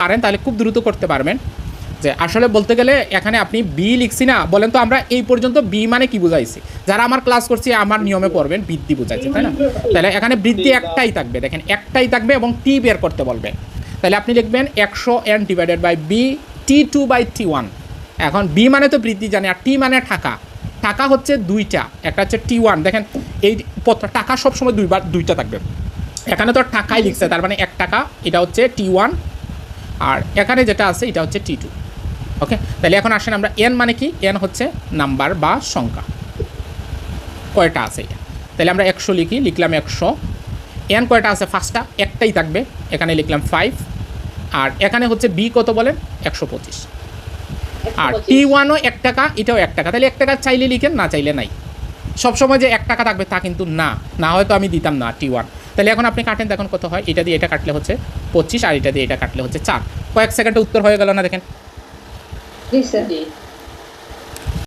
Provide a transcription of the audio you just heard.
পারেন তাহলে খুব দ্রুত করতে পারবেন। যে আসলে বলতে গেলে এখানে আপনি বি লিখছি না, বলেন তো আমরা এই পর্যন্ত বি মানে কি বুঝাইছি? যারা আমার ক্লাস করছি আমার নিয়মে পড়বেন, বৃদ্ধি বুঝাইছে, তাই না? তাহলে এখানে বৃদ্ধি একটাই থাকবে, দেখেন একটাই থাকবে এবং টি বের করতে বলবে। তাহলে আপনি লিখবেন 100n divided by B T2/T1। এখন বি মানে তো বৃদ্ধি জানে, আর টি মানে টাকা। টাকা হচ্ছে দুইটা, একটা হচ্ছে T1। দেখেন এই টাকা সবসময় দুইটা থাকবে। এখানে তো টাকাই লিখছে, তার মানে 1 টাকা, এটা হচ্ছে T1, আর এখানে যেটা আছে এটা হচ্ছে T2। ওকে, তাহলে এখন আসেন আমরা এন মানে কি, এন হচ্ছে নাম্বার বা সংখ্যা, কয়টা আছে এটা। তাহলে আমরা 100 লিখলাম 100। এন কয়টা আছে? ফার্স্টটা একটাই থাকবে, এখানে লিখলাম 5। আর এখানে হচ্ছে বি কত বলেন? 125। আর T1ও 1 টাকা, এটাও 1 টাকা। তাহলে 1 টাকা চাইলে লিখেন, না চাইলে নাই। সবসময় যে 1 টাকা থাকবে তা কিন্তু না, না হয়তো আমি দিতাম না T1। তাহলে এখন আপনি কাটেন, দেখুন কত হয়। এটা দিয়ে এটা কাটলে হচ্ছে 25, আর এটা দিয়ে এটা কাটলে হচ্ছে 4। কয়েক সেকেন্ডে উত্তর হয়ে গেল না? দেখেন। জি স্যার।